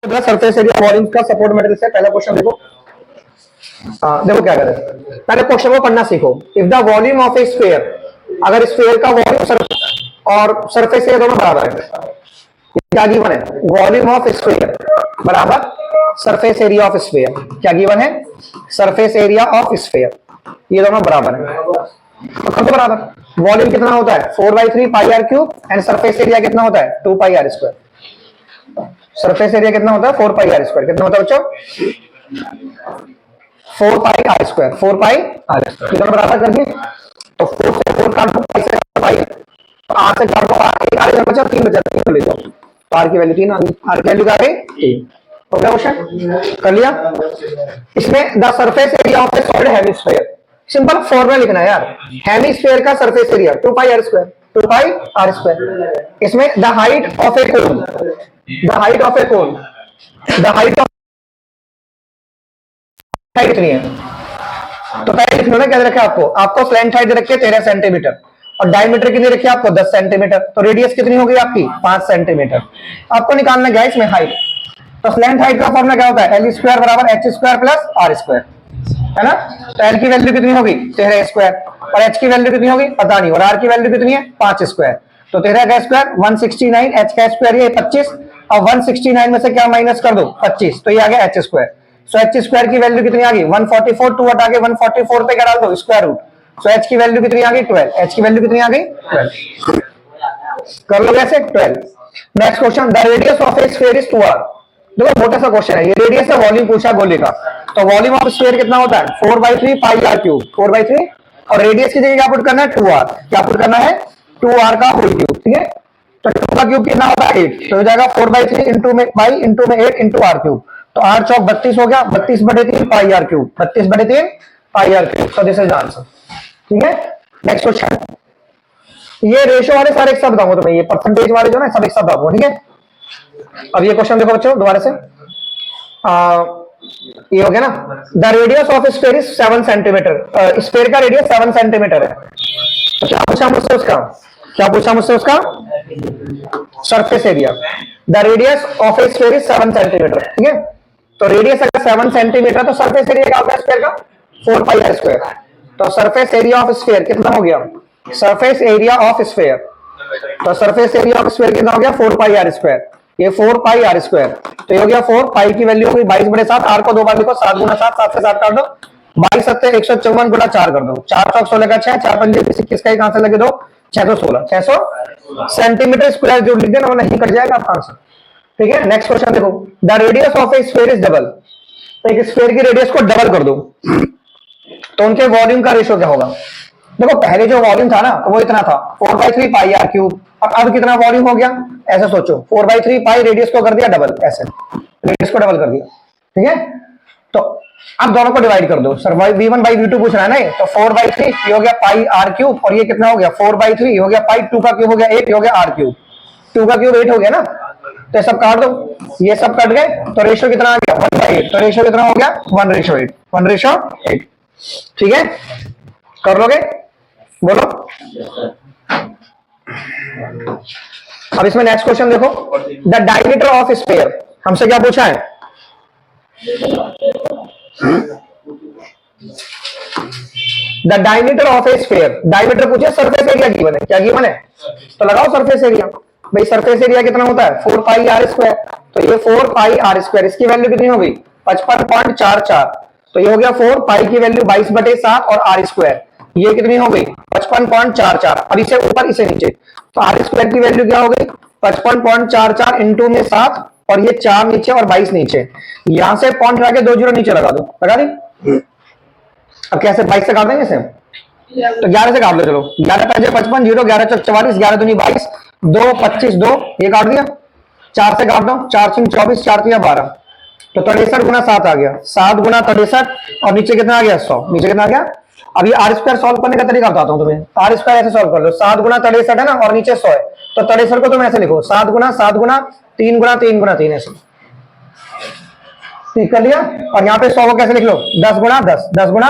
Surface area volumes का support material से पहला क्वेश्चन देखो। देखो क्या करें, पहले क्वेश्चन को पढ़ना सीखो। If the volume of A sphere, अगर स्फीयर का वॉल्यूम और सरफेस एरिया दोनों बराबर है, क्या गिवन है? वॉल्यूम ऑफ स्फीयर बराबर सरफेस एरिया ऑफ स्फीयर। क्या गिवन है? सरफेस एरिया ऑफ स्फीयर, ये दोनों बराबर है। तो कब बराबर? वॉल्यूम कितना होता है? 4/3 pi R cube and surface area कितना होता है? 2 pi R square. Surface area कितना होता है? 4 पाई आर स्क्वायर। कितना होता है बच्चों? 4 pi R square. 4 pi R square कितना बराबर कर दिए? तो 4 से 4 काट दो, पाई से पाई, तो आर से काट दो, आर बचा 3 बचा, 3 ले जाओ, तो आर की वैल्यू 3 आ गई। आर की वैल्यू क्या आ गई? 3। हो गया क्वेश्चन? कर लिया। इसमें the surface area of a solid hemisphere, simple formula लिखना है यार। हेमिस्फीयर का surface area 2 pi R square, 2 pi R square. इसमें the height of a cone, the height of a cone, the height of height कितनी है? तो पहले लिख लो ना, क्या रखा है आपको स्लैंट हाइट दे रखी है 13 सेंटीमीटर और डायमीटर कितनी रखी है आपको? 10 सेंटीमीटर। तो रेडियस कितनी होगी आपकी? 5 सेंटीमीटर। आपको निकालना क्या है इसमें? हाइट। तो स्लैंट हाइट का फॉर्मूला क्या होता है? एल स्क्वायर बराबर H square plus R square, है ना? तो एल की वैल्यू कितनी होगी? 13 स्क्वायर, और एच की वैल्यू कितनी होगी पता नहीं, और आर की वैल्यू कितनी है? 5 स्क्वायर। तो 13 का स्क्वायर 169, एच का स्क्वायर ये 25, और 169 में से क्या माइनस कर दो? 25, तो ये आ गया H square. So H square की वैल्यू कितनी आ गई? 144, 2 हटा के 144 पे क्या डाल दो? Square root. सो एच की वैल्यू कितनी आ गई? 12। एच की वैल्यू कितनी आ गई? 12। कर लो ऐसे 12। Next question, the radius of A sphere is 2r। देखो मोटा सा क्वेश्चन है ये, रेडियस है, वॉल्यूम पूछा गोले का। तो वॉल्यूम ऑफ स्फीयर कितना होता है? 4/3 पाई आर क्यूब, 4/3, और रेडियस की जगह क्या पुट करना है? 2r। क्या पुट करना है? 2r का होल क्यूब, ठीक है? तो 2 का क्यूब कितना होता है? 8। तो हो जाएगा 4/3 इंटू में पाई इंटू में 8 इंटू आर क्यूब। तो 8 चौक 32 हो गया, 32/3 pi R cube, 32/3 pi R cube. So this is answer, ठीक है? नेक्स्ट क्वेश्चन, ये रेशियो वाले सारे एक साथ बताऊंगा तुम्हें, ये परसेंटेज वाले जो ना सब एक साथ बताऊंगा, ठीक है? अब ये क्वेश्चन देखो बच्चों दोबारा से। ये हो गया ना, the radius of sphere is 7 centimetre. Sphere का रेडियस 7 सेंटीमीटर है। तो क्या पूछा मुझसे उसका? क्या पूछा मुझसे उसका? Surface area. The radius of A sphere is 7 centimetre, ठीक है? तो रेडियस अगर 7 सेंटीमीटर, तो सरफेस एरिया क्या होगा स्फीयर का? 4 पाई आर स्क्वायर। तो सरफेस एरिया ऑफ स्फीयर कितना हो गया? सरफेस एरिया ऑफ स्फीयर, तो सरफेस एरिया ऑफ स्फीयर कितना हो गया? 4 पाई आर स्क्वायर। ये 4 पाई आर स्क्वायर, तो ये हो गया 4 पाई की वैल्यू होगी 22/7। आर को 2 बार लिखो, 7 गुना 7, 7 से 7 काट दो, 22 सत्ते 154 गुना 4 कर दो, 4 चौक 16 का 6, 4 पंजे 21 का एक आंसर लगे दो, 616, 600 सेंटीमीटर स्क्वायर जो लिख देना वो नहीं कट जाएगा आपका आंसर, ठीक है? नेक्स्ट क्वेश्चन देखो, the radius of A sphere is double. एक स्फीयर की रेडियस को डबल कर दो तो उनके वॉल्यूम का रेशियो क्या होगा? देखो पहले जो वॉल्यूम था ना वो इतना था 4/3 पाई आर क्यूब, और अब कितना वॉल्यूम हो गया? ऐसे सोचो, 4/3 पाई, रेडियस को कर दिया डबल, ऐसे रेडियस को डबल कर दिया, ठीक है? तो अब दोनों को डिवाइड कर दो। सर v1/v2 पूछ रहा है ना, तो 4/3 ये हो गया पाई आर क्यूब, और ये कितना हो गया? 4/3 हो गया पाई, 2 का क्यूब हो गया 8, हो गया आर क्यूब, 2 का क्यूब 8 हो गया ना। तो सब काट दो, ये सब कट गए, तो रेशियो कितना आ गया? 1/8। तो रेशियो कितना हो गया? 1:8, 1:8, ठीक है? कर लोगे? बोलो। अब इसमें नेक्स्ट क्वेश्चन देखो, द डायमीटर ऑफ स्फीयर, हमसे क्या पूछा है? The diameter of A sphere, diameter पूछे, सरफेस एरिया गिवन है। क्या गिवन है? तो लगाओ सरफेस एरिया। भाई सरफेस एरिया कितना होता है? 4 पाई आर स्क्वायर। तो ये 4 पाई आर स्क्वायर, इसकी वैल्यू कितनी होगी? 55.44। तो ये हो गया 4 पाई की वैल्यू 22/7 और आर स्क्वायर, ये कितनी हो गई? 55.44। अब इसे ऊपर इसे नीचे, तो आर स्क्वायर की वैल्यू क्या हो गई? 55.44 इंटू में 7, और ये 4 नीचे और 22 नीचे, यहां से पॉइंट लगा के 2 जीरो नीचे लगा दो, लगा दी। अब कैसे 22 से काट देंगे इसे? तो 11 से काट लो, चलो 11 5 55, 0 11 चौक 44, 11 दूनी 22, 2 25, 2 ये काट दिया, 4 से काट दो, 4 3 24, 4 3 12, तो 63 गुना 7 आ गया, 7 गुना 63, और नीचे कितना आ गया? 100। नीचे कितना आ गया? अब ये आर स्क्वायर सॉल्व करने का तरीका बताता हूं तुम्हें। आर स्क्वायर ऐसे सॉल्व कर लो, 7 गुना 63 है ना, और नीचे 100 है, तो 63 को तुम ऐसे लिखो 7 गुना 7 गुना 3 गुना 3 गुना 3, ऐसे ठीक कर लिया। और यहाँ पे 100 को कैसे लिख लो? 10 गुना 10, 10 गुना,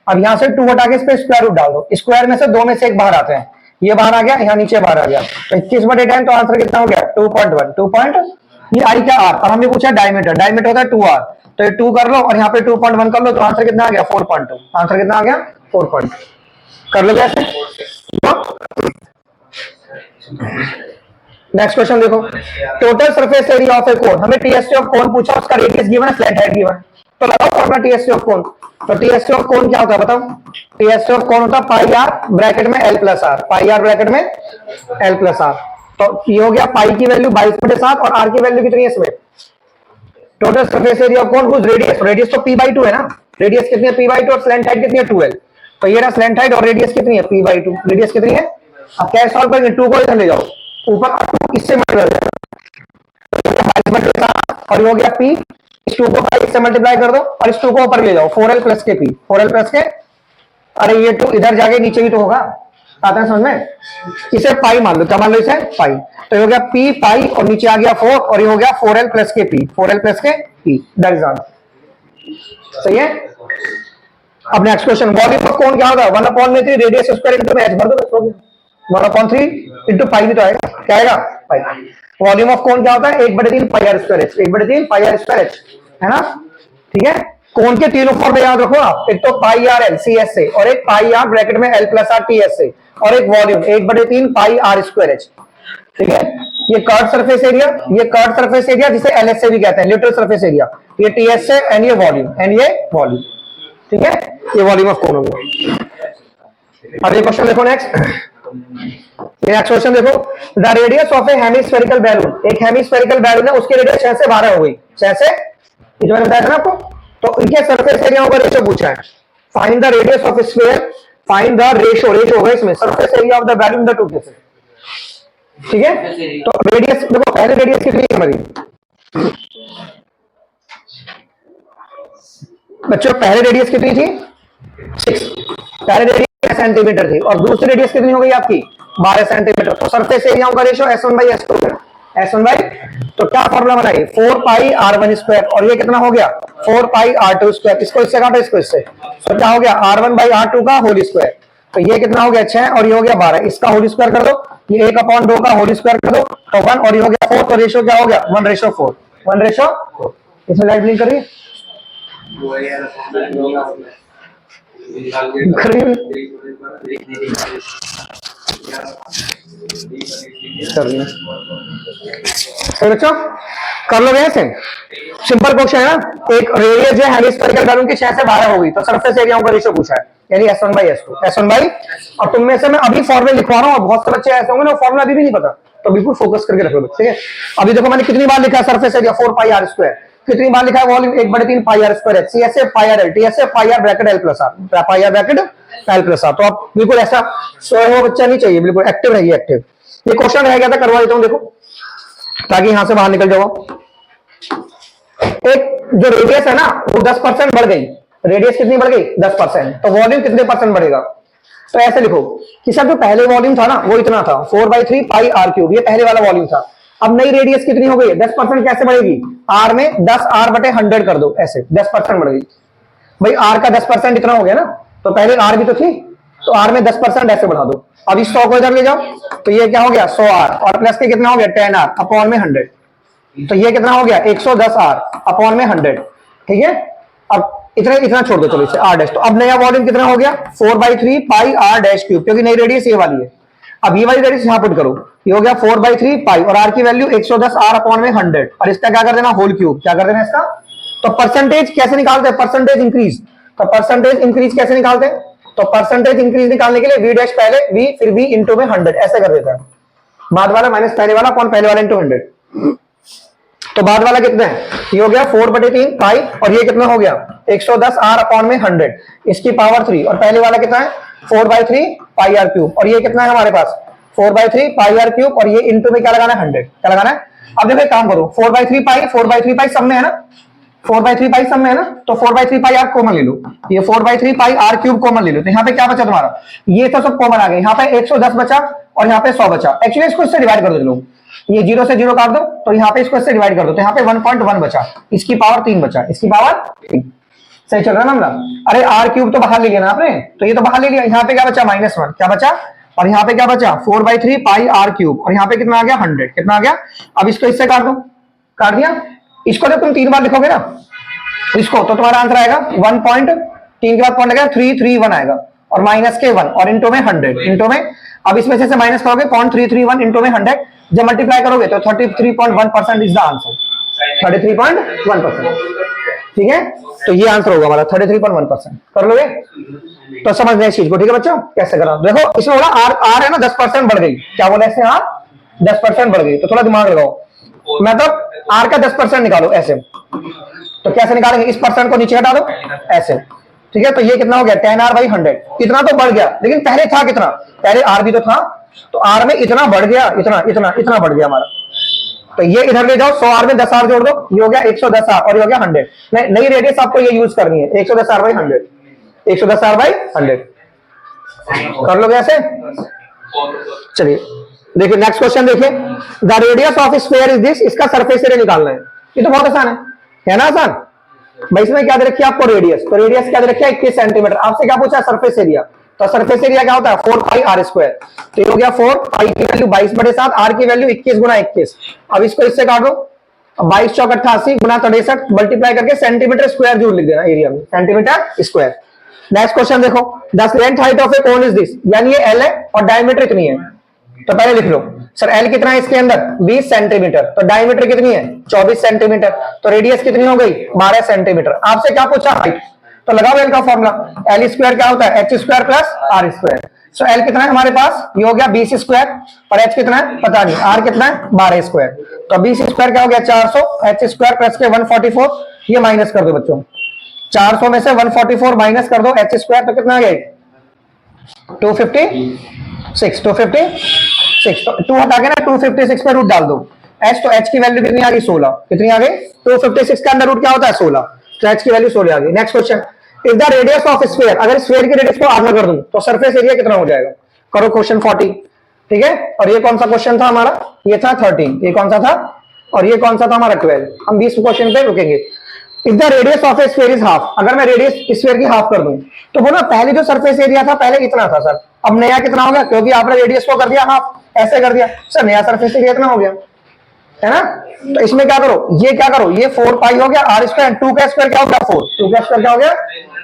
अब यहाँ से 2 हटा के इस पे स्क्वायर रूट डाल दो, स्क्वायर में से 2 में से 1 बाहर आते हैं, ये बाहर आ गया, यहाँ नीचे बाहर आ गया, तो 21/10, तो आंसर कितना हो गया? 2.1, 2.1। ये आई क्या आर, और हमें पूछा डायमीटर, डायमीटर होता है 2r, तो ये 2 कर लो और यहाँ पे 2.1 कर लो, तो आंसर कितना आ गया 4.2, आंसर कितना आ गया 4.2, कर लो कैसे। नेक्स्ट क्वेश्चन देखो, total surface area of a कोन, हमें टीएसटी ऑफ कोन पूछा, उसका रेडियस गिवन है, स्लैंट हाइट गिवन है, तो लगाओ फॉर्मूला टीएसटी ऑफ कोन। तो टीएसटी ऑफ कोन क्या होता है बताओ, टीएसटी ऑफ कोन होता है पाई आर ब्रैकेट में L plus R, pi R bracket में एल प्लस आर। तो ये हो गया पाई की वैल्यू 22/7 और आर की वैल्यू कितनी है इसमें, total surface area of cone whose radius, radius तो p/2 है ना, रेडियस कितनी है p/2 और स्लैंट हाइट कितनी है 12, तो ये रहा स्लैंट हाइट और रेडियस कितनी है p/2, रेडियस कितनी है। अब क्या सॉल्व करेंगे, 2 को इधर ले जाओ, ऊपर 2 इससे मल्टीप्लाई और ये हो गया p, इस 2 को इससे मल्टीप्लाई कर दो और इस 2 को ऊपर ले जाओ, 4l प्लस के p, 4l प्लस के, अरे ये 2 इधर जाके नीचे भी तो होगा, आता है समझ में, इसे पाई मान लो, क्या मान लो इसे पाई, तो ये हो गया p पाई और नीचे आ गया 4 और ये हो गया 4l प्लस के p, 4l प्लस के p, दैट इज आंसर, सही है। अब next question, volume of cone क्या होगा 1/3 रेडियस स्क्वायर इनटू में h भर दो, हो गया 1/3 इनटू पाई भी तो आएगा, क्या आएगा पाई। वॉल्यूम ऑफ कोन क्या होता है 1/3 pi R square h, 1/3 pi R square h, है ना, ठीक है। कोन के तीनों फॉर्मूले याद रखो आप, एक तो pi R L C S से, और एक पाई आर ब्रैकेट में L plus R T S से, और एक volume 1/3 pi R square h, ठीक है। ये कर्व सरफेस एरिया, ये कर्व सरफेस एरिया जिसे एलएस से भी कहते हैं, न्यूट्रल सरफेस एरिया, ये टीएस से, एंड ये वॉल्यूम, एंड ये वॉल्यूम, ठीक है, ये वॉल्यूम ऑफ कोन हो गया। अब ये क्वेश्चन देखो नेक्स्ट, नेक्स्ट क्वेश्चन देखो, the radius of a hemispherical balloon, एक हेमिस्फेरिकल बैलून है, उसकी रेडियस 6 से 12 हो गई, 6 से, ये मैंने बताया था ना आपको, तो इनके सरफेस एरिया का रेशियो पूछा है, find the radius of sphere, find the ratio, ratio होगा इसमें surface area of the balloon the two cases, ठीक है। तो रेडियस देखो, पहले रेडियस कितनी है हमारी बच्चों, पहले रेडियस कितनी थी 6, पहले रेडियस सेंटीमीटर थी, और दूसरी रेडियस कितनी हो गई आपकी 12 सेंटीमीटर, तो सरफेस एरिया का रेशियो S1/S2 है, S1 तो क्या फॉर्मूला बनाइए 4 पाई r1 स्क्वायर, और ये कितना हो गया 4 पाई r2 स्क्वायर, इसको इससे काटो, इसको इससे, तो क्या हो गया r1/r2 का होल स्क्वायर, तो ये कितना हो गया 6 और ये हो गया 12, इसका होल स्क्वायर कर दो, ये 1/2 का होल स्क्वायर कर दो, तो 1 और ये हो गया 4, तो रेशियो क्या हो गया 1/4, 1/4, इसमें लाइट ब्लिंक करिए, बच्चों कर लो ऐसे, सिंपल क्वेश्चन है ना, एक रेडियस जो है हेमिस्फेरिकल बैलून की 6 से 12 हो गई, तो सरफेस एरिया का रेशियो पूछा है, यानी S1/S2, S1 और तुम में से मैं अभी फॉर्मूला लिखवा रहा हूँ, और बहुत से बच्चे ऐसे होंगे ना फॉर्मूला अभी भी नहीं पता, तो बिल्कुल फोकस करके रखो, ठीक है। अभी देखो मैंने कितनी बार लिखा है surface area 4 pi r square, कितनी बार लिखा है volume 1/3 pi r square, C S से pi R L, T S से pi R bracket L plus R, pi R bracket L plus R, तो आप बिल्कुल ऐसा सोया हुआ बच्चा नहीं चाहिए, बिल्कुल एक्टिव रहिए, एक्टिव। ये क्वेश्चन रह गया था, करवा देता हूं देखो, ताकि यहां से बाहर निकल जाओ। एक जो रेडियस है ना वो 10% बढ़ गई, रेडियस कितनी बढ़ गई 10%, तो वॉल्यूम कितने परसेंट बढ़ेगा, तो ऐसे लिखो कि सर जो पहले वॉल्यूम था ना वो इतना था 4/3 पाई आर क्यूब, ये पहले वाला वॉल्यूम था, अब नई रेडियस कितनी हो गई है 10%, कैसे बढ़ेगी आर में 10r/100 कर दो, ऐसे 10% बढ़ गई, भाई आर का 10% इतना हो गया ना, तो पहले आर भी तो थी, तो आर में 10% ऐसे बढ़ा दो, अब इस 100 को इधर ले जाओ, तो ये क्या हो गया 100r, और प्लस के कितना हो गया 10r अपॉन में 100, तो ये कितना हो गया 110r अपॉन में 100, ठीक है। अब इतना इतना छोड़ दो, चलो इसे r डैश, तो अब नया वॉल्यूम कितना हो गया 4/3 पाई r डैश क्यूब, क्योंकि नई रेडियस ये वाली है, अब ये वाली रेडियस यहां पुट करो, ये हो गया 4/3 पाई, और r की वैल्यू 110r अपॉन में 100, और इसका क्या कर देना होल क्यूब, क्या कर देना इसका, तो परसेंटेज कैसे निकालते हैं, परसेंटेज इंक्रीज, तो परसेंटेज इंक्रीज कैसे निकालते हैं, तो परसेंटेज इंक्रीज निकालने के लिए v डैश पहले v फिर v इंटू में 100 ऐसे कर देता है, बाद वाला माइनस पहले वाला अपॉन पहले वाला इंटू 100, तो बाद वाला कितना है, ये हो गया 4/3 पाई, और ये कितना हो गया 110r अपॉन में 100, इसकी पावर 3, और पहले वाला कितना है 4/3 पाई आर क्यूब, और ये कितना है हमारे पास 4/3 पाई आर क्यूब, और ये इंटू में क्या लगाना है 100, क्या लगाना है। अब देखो काम करो 4/3 पाई सब में है ना, 4/3 पाई सब में है ना, तो 4/3 पाई आर कॉमन ले लो, ये 4/3 पाई आर क्यूब कॉमन ले लो, तो यहाँ पे क्या बचा तुम्हारा, ये तो सब कॉमन आ गया, यहाँ पे 110 बचा और यहाँ पे 100 बचा, एक्चुअली इसको इससे डिवाइड कर दो लोग, ये 0 से 0 काट दो, तो यहाँ पे इसको इससे डिवाइड कर दो, तो यहाँ पे 1.1 बचा, इसकी पावर 3 बचा, इसकी पावर 3, सही चल रहा है ना। अरे आर क्यूब तो बाहर ले लिया ना आपने, तो ये तो बाहर ले लिया, यहाँ पे क्या बचा -1, क्या बचा, और यहाँ पे क्या बचा 4/3 पाई आर क्यूब, और यहाँ पे कितना आ गया 100, कितना आ गया, अब इसको इससे काट दो, काट दिया। इसको जब तुम 3 बार लिखोगे ना इसको, तो तुम्हारा आंसर आएगा 1.3 के बाद पॉइंट लगेगा 331 आएगा, और माइनस के 1 और इंटू में 100 इंटू में, अब इसमें से माइनस करोगे 0.331 इंटू में 100, जब मल्टीप्लाई करोगे तो 33.1% इज द आंसर, 33.1%। ठीक है, तो ये आंसर होगा हमारा 33.1%। कर लोगे तो समझ इस चीज को। ठीक है बच्चों, कैसे करा देखो, इसमें बोला आर है ना 10% बढ़ गई, क्या बोला इससे, आर 10% बढ़ गई, तो थोड़ा दिमाग लगाओ, मतलब आर का 10% निकालो ऐसे, तो कैसे निकालेंगे, इस परसेंट को नीचे हटा दो ऐसे। ठीक है, तो ये कितना हो गया 10r/100, इतना तो बढ़ गया, लेकिन पहले था कितना, पहले आर भी तो था, तो आर में इतना बढ़ गया, इतना इतना इतना बढ़ गया हमारा, तो ये इधर ले जाओ, 100 आर में 10 आर जोड़ दो, ये हो गया 110 आर और ये हो गया 100। नई रेडियस आपको ये यूज करनी है, 110 r/100, 110 r/100। कर लोगे ऐसे। चलिए देखिए नेक्स्ट क्वेश्चन देखिए, the radius of sphere is this, इसका सरफेस एरिया निकालना है। ये तो बहुत आसान है ना आसान भाई। इसमें क्या दे रखी है आपको रेडियस, तो रेडियस क्या दे रखी है 21 सेंटीमीटर। आपसे क्या पूछा सरफेस एरिया, तो सरफेस एरिया क्या होता है 4πr², तो ये हो गया 4π की वैल्यू 22/7, आर की वैल्यू 21 गुना 21। अब इसको इससे काट दो, 22 चौक 88 गुना 63 मल्टीप्लाई करके सेंटीमीटर स्क्वायर जरूर लिख देना एरिया में, सेंटीमीटर स्क्वायर। नेक्स्ट क्वेश्चन देखो, the length height of a cone is this, यानी ये एल है और डायमीटर कितनी है, तो पहले लिख लो सर एल कितना है इसके अंदर 20 सेंटीमीटर, तो डायमीटर कितनी है 24 सेंटीमीटर, तो रेडियस कितनी हो गई 12 सेंटीमीटर। आपसे क्या पूछा हाइट, तो लगाओ एल का फॉर्मूला, एल स्क्वायर क्या होता है h² plus R square. So L कितना है हमारे पास, ये हो गया 20 स्क्वायर, और एच कितना है पता नहीं, आर कितना है 12 स्क्वायर, तो 20 स्क्वायर क्या हो गया 400, h² प्लस के 144, ये माइनस कर दो बच्चों, 400 में से 144 माइनस कर दो h², तो कितना आ गया 256, 256, तो 2 हटा के ना 256 पे रूट डाल दो, h, तो h की वैल्यू कितनी आ गई 16, कितनी आ गई 256 का अंदर रूट क्या होता है 16, तो h की वैल्यू 16 आ गई। Next question, if the radius of sphere, अगर स्फीयर की रेडियस को आधा कर दूं तो सरफेस एरिया कितना हो जाएगा, करो क्वेश्चन 40। ठीक है, और ये कौन सा क्वेश्चन था हमारा, ये था 13, ये कौन सा था, और ये कौन सा था हमारा 12। हम 20 क्वेश्चन पे रुकेंगे। If the radius of A sphere is half, अगर मैं रेडियस स्फीयर की हाफ कर दूं, तो वो ना पहले जो सरफेस एरिया था पहले इतना था सर, अब नया कितना होगा, क्योंकि आपने रेडियस को कर दिया हाफ, ऐसे कर दिया सर, नया सरफेस एरिया इतना हो गया है ना। तो इसमें क्या करो, ये क्या करो, ये 4π हो गया r², 2 का स्क्वायर क्या हो गया 4, 2 का स्क्वायर क्या हो गया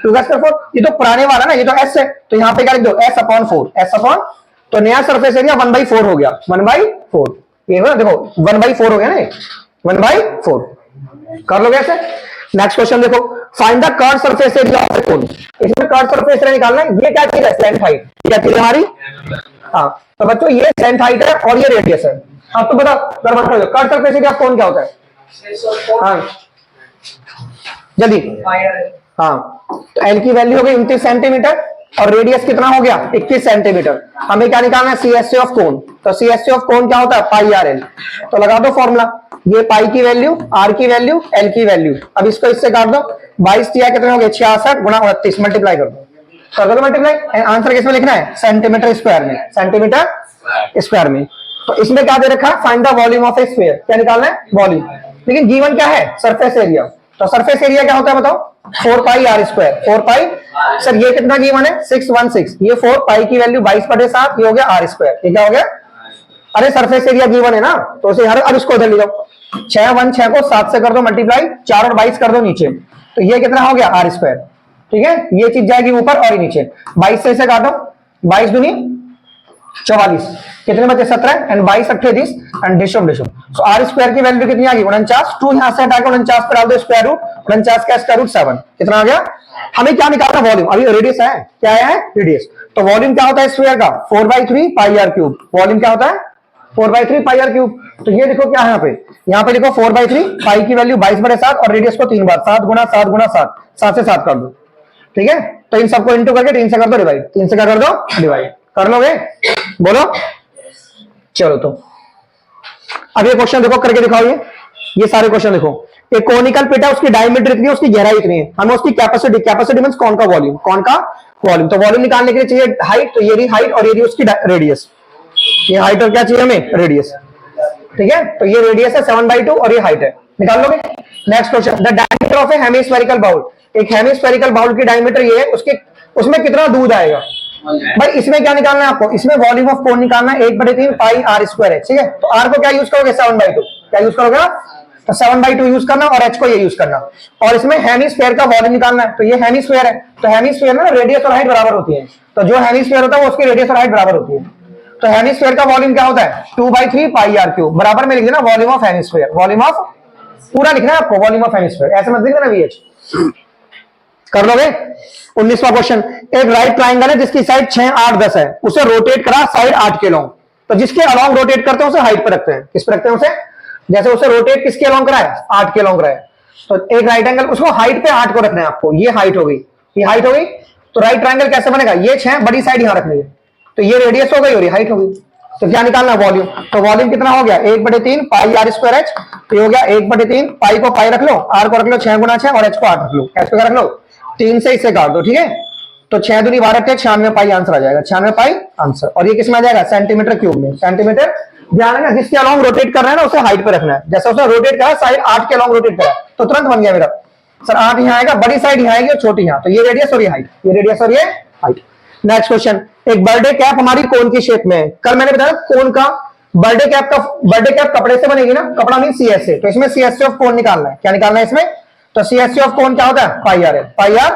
2 का स्क्वायर 4, ये तो पुराने वाला ना, ये तो s है, तो यहाँ पे क्या लिख दो s/4, s/, तो नया सरफेस एरिया 1/4 हो गया, 1/4, ये ना देखो 1/4 हो गया ना, 1/4 कर लोगे ऐसे। नेक्स्ट क्वेश्चन देखो, find the curve surface area of a cone, इसमें कर्व सरफेस एरिया निकालना है। ये क्या चीज है स्लैंट हाइट, क्या चीज है हमारी, हाँ तो बच्चों ये स्लैंट हाइट है और ये रेडियस है। हाँ तो बताओ कर्व सरफेस एरिया ऑफ कोन क्या होता है, हाँ जल्दी, हाँ तो एल की वैल्यू हो गई 29 सेंटीमीटर और रेडियस कितना हो गया 21 सेंटीमीटर। हमें क्या निकालना है CSA ऑफ कोन, तो CSA ऑफ कोन क्या होता है πRL, तो लगा दो फॉर्मूला, ये पाई की वैल्यू, आर की वैल्यू, एल की वैल्यू, अब इसको इससे काट दो, 22 दिया कितने हो गए 66 गुना 29 मल्टीप्लाई कर दो, कर दो मल्टीप्लाई, आंसर किसमें लिखना है सेंटीमीटर स्क्वायर में, सेंटीमीटर स्क्वायर में। तो इसमें क्या दे रखा है find the volume of A sphere, क्या निकालना है वॉल्यूम, लेकिन गिवन क्या है सरफेस एरिया, तो सरफेस एरिया क्या होता है बताओ 4πr², 4π सर ये कितना गिवन है 616, ये 4π की वैल्यू 22/7, ये हो गया r², ये क्या हो गया, अरे सरफेस एरिया गिवन है ना, तो उसे हर, अब इसको इधर ले जाओ, 6 1 6 को 7 से कर दो मल्टीप्लाई, 4 और 22 कर दो नीचे, तो ये कितना हो गया r²। ठीक है, ये चीज जाएगी ऊपर और नीचे, 22 से काटो, 22 दूनी 44, कितने बचे 17 and 22 28 and Dishoom, so r² की वैल्यू कितनी आ गई 49, 2 यहां से हटा के 49 पे डाल दो स्क्वायर रूट, 49 का स्क्वायर रूट 7, कितना आ गया। हमें क्या निकालना वॉल्यूम, अभी रेडियस है, क्या है रेडियस, तो वॉल्यूम क्या होता है स्फीयर का 4/3 πr³, वॉल्यूम क्या होता है 4/3 πr³, तो ये देखो क्या है यहाँ पे लिखो 4/3, पाई की वैल्यू 22/7 और रेडियस को 3 बार 7 गुना 7 गुना 7, 7 से 7 कर दो। ठीक है, तो इन सबको इंटू करके 3 से कर दो डिवाइड, 3 से क्या कर दो डिवाइड, कर लोगे बोलो। चलो तो अब ये क्वेश्चन देखो करके दिखाओ, ये सारे क्वेश्चन देखो, एक कोनिकल पिट है, उसकी डायमीटर इतनी है, उसकी गहराई इतनी है, हमें उसकी कैपेसिटी, कैपेसिटी मींस कौन का वॉल्यूम, कौन का वॉल्यूम, तो वॉल्यूम निकालने के लिए चाहिए हाइट, तो ये रही हाइट और ये रही उसकी रेडियस, ये हाइट और क्या चाहिए हमें रेडियस। ठीक है, तो ये रेडियस है 7/2 और ये हाइट है, निकाल लोगे। Next question, the diameter of a hemispherical bowl, एक हेमिस्फेरिकल बाउल की डायमीटर ये है, उसके उसमें कितना दूध आएगा भाई, इसमें क्या निकालना है आपको, इसमें वॉल्यूम ऑफ कोन निकालना है 1/3 πr², ठीक है, तो r को क्या यूज करोगे 7/2, क्या यूज करोगे तो 7/2 यूज करना और h को ये यूज करना। और इसमें हेमिस्फीयर का वॉल्यूम निकालना है, तो ये हेमिस्फीयर है, तो हेमिस्फीयर में रेडियस और हाइट बराबर होती है, तो जो हेमिस्फीयर होता है वो उसकी रेडियस और हाइट बराबर होती है। तो हेमिस्फीयर का वॉल्यूम क्या होता है 2/3 पाई आर क्यूब, बराबर में लिख देना volume of hemisphere, volume of पूरा लिखना है आपको, वॉल्यूम ऑफ हेमिस्फीयर, ऐसे मत लिख देना वीएच। कर लोगे। 19वां क्वेश्चन, एक राइट ट्राइंगल है जिसकी साइड 6, 8, 10 है, उसे रोटेट करा साइड 8 के लॉन्ग, तो जिसके अलॉन्ग रोटेट करते हैं उसे हाइट पे रखते हैं, किस पे रखते हैं उसे, जैसे उसे रोटेट किसके अलॉन्ग करा है 8 के अलॉन्ग रहा है, तो एक राइट एंगल उसको हाइट पे 8 को रखना है आपको, ये हाइट हो गई, ये हाइट हो गई, तो राइट ट्राइंगल कैसे बनेगा, ये 6 बड़ी साइड यहां रखनी है, तो ये रेडियस हो गई और ये हाइट हो गई, तो क्या निकालना वॉल्यूम, तो वॉल्यूम कितना हो गया 1/3 पाई आर स्क्वायर एच, तो हो गया 1/3 पाई को पाई रख लो, आर को रख लो 6 गुना 6 और एच को 8 रख लो, एच को रख लो 3 से इसे काट दो, ठीक है, तो 6 दूनी 12 थे 96 पाई आंसर आ जाएगा, 96 पाई आंसर। और ये किस में आ जाएगा सेंटीमीटर क्यूब में, सेंटीमीटर। ध्यान रखना जिसके अलॉन्ग रोटेट कर रहा है ना उसे हाइट पे रखना है, जैसे उसने रोटेट करा साइड 8 के अलॉन्ग रोटेट करा तो तुरंत बन गया मेरा सर 8 यहां आएगा, बड़ी साइड यहां आएगी और छोटी यहां, तो ये रेडियस और ये हाइट, ये रेडियस और ये हाइट। नेक्स्ट क्वेश्चन, एक बर्थडे कैप हमारी कोन की शेप में है, कल मैंने बताया कोन का बर्थडे कैप कपड़े से बनेगी ना, कपड़ा मीन सीएस से, तो इसमें सीएससी ऑफ कोन निकालना है, क्या निकालना है इसमें, तो सीएससी ऑफ कोन क्या होता है पाई आर है, पाई आर।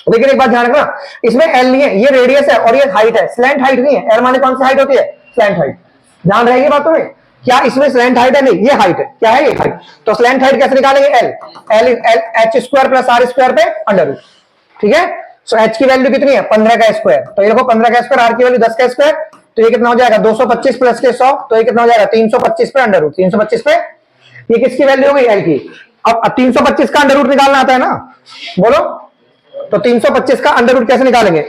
लेकिन एक बात ध्यान रखना इसमें एल नहीं है, ये रेडियस है और ये हाइट है, स्लैंट हाइट नहीं है, एल माने कौन सी हाइट होती है स्लैंट हाइट, ध्यान रहेगी बातों में, क्या इसमें स्लैंट हाइट है, नहीं ये हाइट है, क्या है ये हाइट, तो स्लैंट हाइट कैसे निकालेंगे L, L H square plus R square पे अंडर रूट, ठीक है, सो एच की वैल्यू कितनी है 15 का स्क्वायर, तो ये देखो 15 का स्क्वायर, आर की वैल्यू 10 का स्क्वायर, तो ये कितना हो जाएगा 225 प्लस के 100, तो ये कितना हो जाएगा 325 पे अंडर रूट, 325 पे, ये किसकी वैल्यू हो गई एल की। अब 325 का अंडर रूट निकालना आता है ना, बोलो, तो 325 का अंडर रूट कैसे निकालेंगे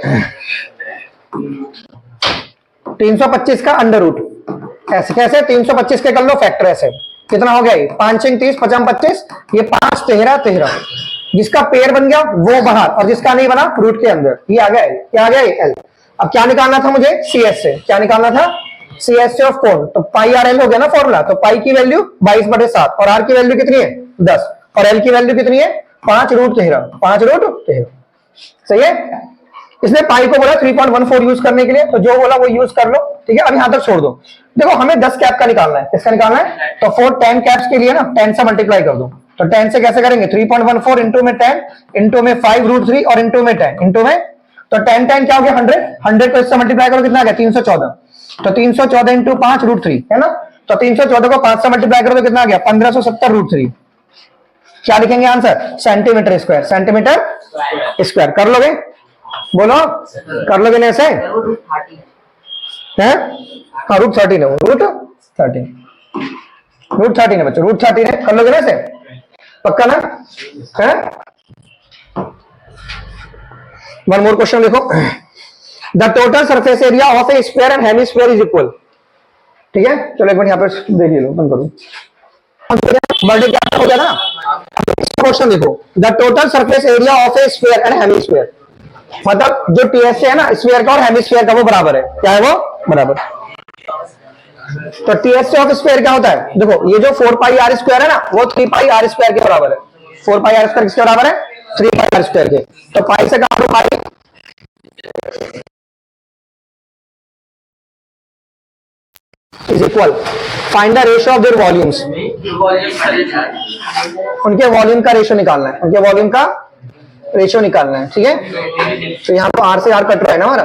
325 का अंडर रूट ऐसे कैसे, 325 के कर लो फैक्टर ऐसे, कितना हो गया ये 5 6 30 50 25, ये 5 13 13, जिसका पेयर बन गया वो बाहर और जिसका नहीं बना रूट के अंदर, ये आ गया क्या आ गया एल। अब क्या निकालना था मुझे सीएस से, क्या निकालना था सीएस से ऑफ कोन, तो पाई आर एल हो गया ना फॉर्मूला, तो पाई की वैल्यू 22/7 और आर की वैल्यू कितनी है 10 और एल की वैल्यू कितनी है 5√13, 5√13, सही है। इसने पाई को बोला 3.14 यूज करने के लिए, तो जो बोला वो यूज कर लो, ठीक है, अब यहां तक छोड़ दो। देखो हमें 10 कैप का निकालना है, किसका निकालना है, तो 4 10 कैप्स के लिए ना 10 से मल्टीप्लाई कर दो, तो 10 से कैसे करेंगे 3.14 इंटू में 10 इंटू में 5√3 और इंटू में 10 इंटू में, तो 10 10 क्या हो गया 100, 100 को इससे मल्टीप्लाई करो कितना आ गया 314, तो 314 इंटू 5√3 है ना, तो 314 को 5 से मल्टीप्लाई करो तो कितना आ गया 1570√3, क्या लिखेंगे answer centimetre square, centimetre square. कर लोगे, बोलो कर लोगे ना ऐसे हैं, हाँ √13 है, √13 है बच्चों, √13 है, कर लोगे ना ऐसे पक्का ना है। वन मोर क्वेश्चन देखो, the total surface area of A square and hemisphere is equal, ठीक है, चलो एक बार यहाँ पर देख लो, बंद करो, बर्थडे क्या हो गया ना। क्वेश्चन देखो, the total surface area of A sphere and hemisphere, मतलब जो टीएस है ना स्फीयर का और हेमिस्फीयर का वो बराबर है, क्या है वो बराबर, तो टीएस ऑफ स्फीयर क्या होता है, देखो ये जो 4 पाई आर स्क्वायर है ना वो 3 पाई आर स्क्वायर के बराबर है, 4 पाई आर स्क्वायर किसके बराबर है 3 पाई आर स्क्वायर के, तो पाई से काटो pi, is equal, find the ratio of their volumes, उनके वॉल्यूम का रेशियो निकालना है, उनके वॉल्यूम का रेशियो निकालना है, ठीक है, तो यहाँ तो आर से आर कट रहा है ना हमारा,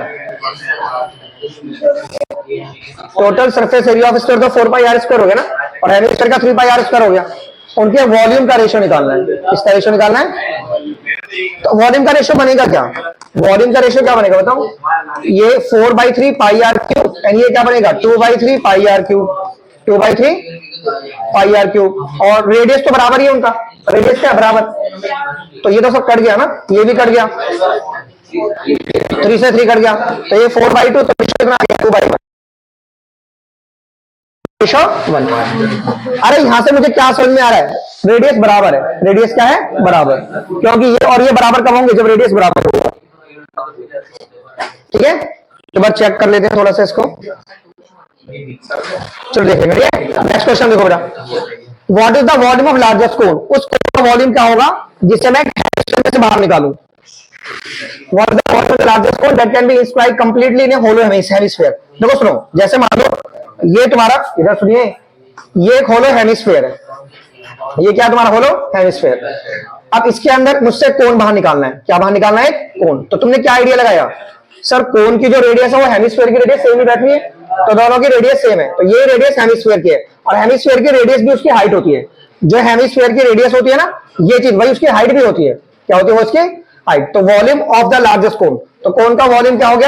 total surface area of sphere तो 4 पाई आर स्क्वायर हो गया ना और हेमिस्फीयर का 3 पाई आर स्क्वायर हो गया, उनके वॉल्यूम का रेशियो निकालना है, किसका रेशियो निकालना है, तो वॉल्यूम का रेशियो बनेगा क्या, वॉल्यूम का रेशियो क्या बनेगा बताओ, ये 4/3 पाई आर क्यूब एंड ये क्या बनेगा 2/3 pi R cube, 2/3 pi R cube, और रेडियस तो बराबर ही है उनका, रेडियस क्या बराबर, तो ये तो सब कट गया ना, ये भी कट गया, 3 से 3 कट गया, तो ये 4/2, तो कितना आ गया 2/1, अरे यहां से मुझे क्या समझ में आ रहा है, रेडियस बराबर है, रेडियस क्या है बराबर, क्योंकि ये और ये बराबर कब होंगे जब रेडियस बराबर होगा, ठीक है, एक बार चेक कर लेते हैं थोड़ा सा इसको, चलो देखेंगे, ठीक है। नेक्स्ट क्वेश्चन देखो बेटा, what is the volume of largest cone, उस कोन का वॉल्यूम क्या होगा जिससे मैं से बाहर निकालूं, what is the volume of largest cone that can be inscribed completely in a hollow hemisphere, देखो सुनो, जैसे मान लो ये तुम्हारा, इधर सुनिए, ये एक होलो हेमिस्फीयर है ये क्या तुम्हारा होलो हेमिस्फेयर। अब इसके अंदर मुझसे कोण बाहर निकालना है, क्या बाहर निकालना है, कोण। तो तुमने क्या आइडिया लगाया, सर कोण की जो रेडियस है वो हेमिस्फेयर की रेडियस सेम ही बैठी है, तो दोनों की रेडियस सेम है, तो ये रेडियस हेमिस्फेयर की है, और हेमिस्फेयर की रेडियस भी उसकी हाइट होती है। जो हेमिस्फेयर की रेडियस होती है ना, ये चीज वही उसकी हाइट भी होती है, क्या होती है वो उसकी हाइट। तो वॉल्यूम ऑफ द लार्जेस्ट कोन, तो कोन का वॉल्यूम क्या हो गया,